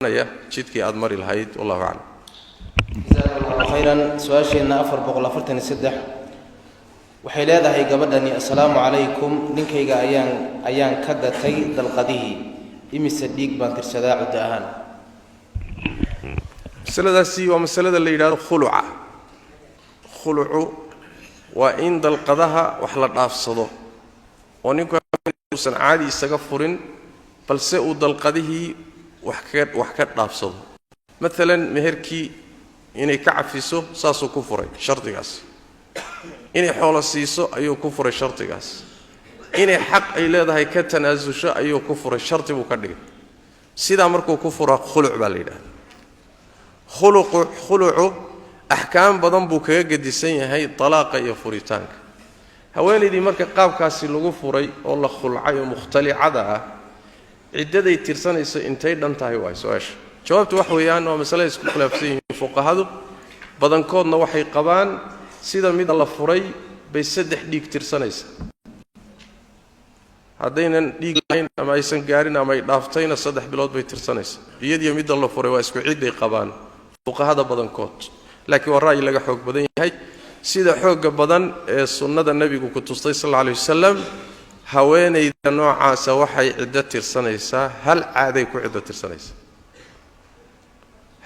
jidkii aad mari lahayd wallahu a'lam jazakallahu khayran su'aasheenna 443 waxay leedahay gabadhani assalaamu calaykum ninkayga ayaan ka gatay dalqadihii imise dhiig baan tirsadaa cuddo ahaan masaladaasi waa masalada la yiraahdo khulucu waa in dalqadaha wax la dhaafsado oo ninku uusan caadi isaga furin balse uu dalqadihii wax ka dhaafsado مثلا meherkii inay ka cafiso saasoo ku furay shartigaas inay xoolo siiso ayuu ku furay shartigaas inay xaq ay leedahay ka tanaasusho ayuu ku furay sharti buu ka dhigay sida markuu ku furo khuluc baa la yiraahdaa khulucu ahkaam badan buu kaga gadisan yahay talaaqa iyo furitaanka haweeneydii marka qaabkaasi lagu furay oo la khulcay oo mukhtalicada ah ciidaday tirsanayso intay dhan tahay waa su'aasha jawaabtu wax weeyaan waa mas'ala isku khilaafsan yihiin fuqahadu badankoodna waxay qabaan sida mid la furay bay saddex dhiig tirsanaysa hadaynan dhiig lahayn ama aysan gaarin ama ay dhaaftayna saddex bilood bay tirsanaysa iyadii mid la furay waa isku ciiday qabaan fuqahada badankood laakiin waa raay laga xoog badan yahay sida xooga badan ee sunnada nabigu ku tustay sallallahu alayhi wasallam haweeneyda noocaas waxay cidda tirsanaysaa hal caaday ku cidda tirsanaysaa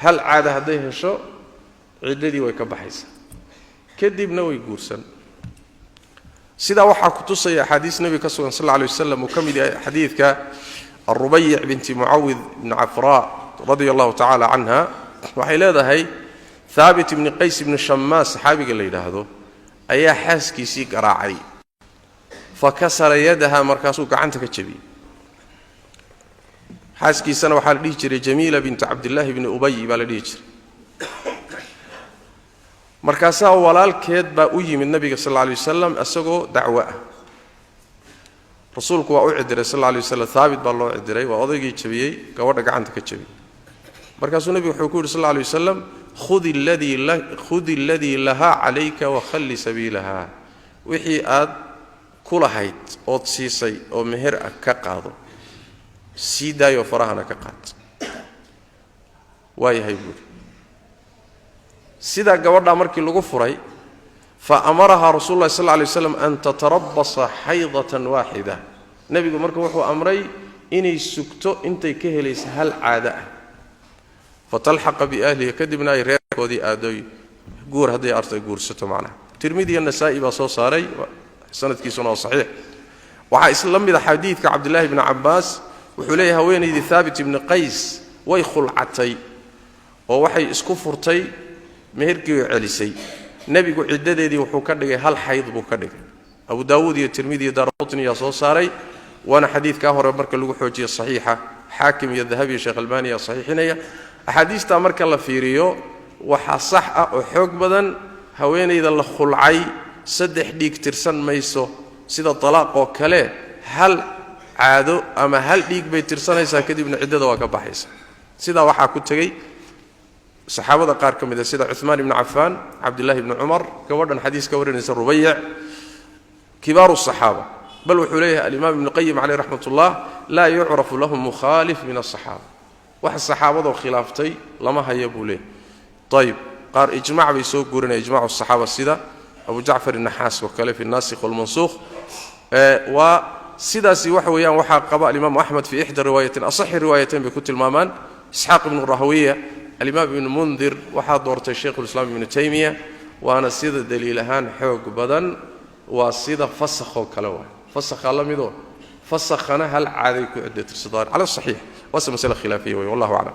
hal caada haday hesho ciidadii way ka baxaysaa kadibna way guursan sida waxa ku tusaya xadiis nabiga sallallahu alayhi wasallam kamid xadiidka الربيع بنت معوذ بن عفراء رضي الله تعالى عنها waxay leedahay ثابت بن قيس بن شماس صحابيga la yiraahdo ayaa xaaskiisii garaacay فكسر يدها markaasuu gacanta ka jabiyay xaaskiisana waxa la dhihi jiray Jamila bint Abdullah ibn Ubay baa la dhihi jiray markaasaa walaalkeed baa u yimid nabiga sallallahu alayhi wasallam asagoo dacwo ah rasuulku waa u cidiray sallallahu alayhi wasallam Thabit baa loo cidiray waa odaygii jabiyay gabadha gacanta ka jabiyay markaasuu nabigu wuxuu ku yiri sallallahu alayhi wasallam khudhi alladhi laha alayka wa khalli sabilaha wixii aad kulahayd oo siisay oo meher ka qaado sidaayo farahana ka qaad waayahay buu sida gabadha markii lagu furay fa amaraha rasuulullaahi sallallahu alayhi wasallam an tatarabbasa haydatan waahida nabigu markuu wuxuu amray inay sugto intay ka helayso hal caada fatalhaqa bi ahliha kadibna ay reerkoodii aaday guur haday artay guursato macna tirmidhi iyo nasaa'i baa soo saaray sanadkiisuna sahih waxa islamida xadiidka Abdullah ibn Abbas wuxuu leeyahay haweeneydii Thabit ibn Qays way khulcatay oo waxay isku furtay meherkii oo celisay nabigu ciidadeedii wuxuu ka dhigay hal xayd buu ka dhigay Abu Daawud iyo Tirmidhi iyo Darqutni yaa soo saaray wana xadiidka hore marka lagu xoojiyo saxiixa Hakim iyo Dhahabi iyo Sheikh Albani yaa saxiixinaya ahadiista marka la fiiriyo waxa sax ah oo xoog badan haweeneyda la khulcay saddex dhiig tirsan mayso sida talaaq oo kale hal caado ama hal dhiig bay tirsanaysaa kadibna ciidada waa ka baxaysa sida waxa ku tagay saxaabada qaar kamid ah sida Uthman ibn Affan Abdullah ibn Umar gabadhan xadiiska warinaysa Rubayya kibaru sahaba bal wuxuu leeyahay al-Imam Ibn Qayyim alayhi rahmatullah la yu'rafu lahum mukhalif min as-sahaba wax saxaabadu khilaaftay lama hayo buu leeyahay طيب qaar ijmaac bay soo guurinay ijmaac as-sahaba sida أبو جعفر النحاس وكله في الناسخ والمنسوخ وسيداسي وحويان وحا قبا الإمام أحمد في إحدى رواية أصح روايتين بكتب المامان إسحاق بن الراهوية الإمام ابن منذر وحا دورة الشيخ الإسلام ابن تيمية وأنا سيدة دليلهان حوق بدن وسيدة فسخ وكلوه فسخ الله ميدو فسخنا هل عاديك عدة الصدار على الصحيح واسم مسألة خلافية والله أعلم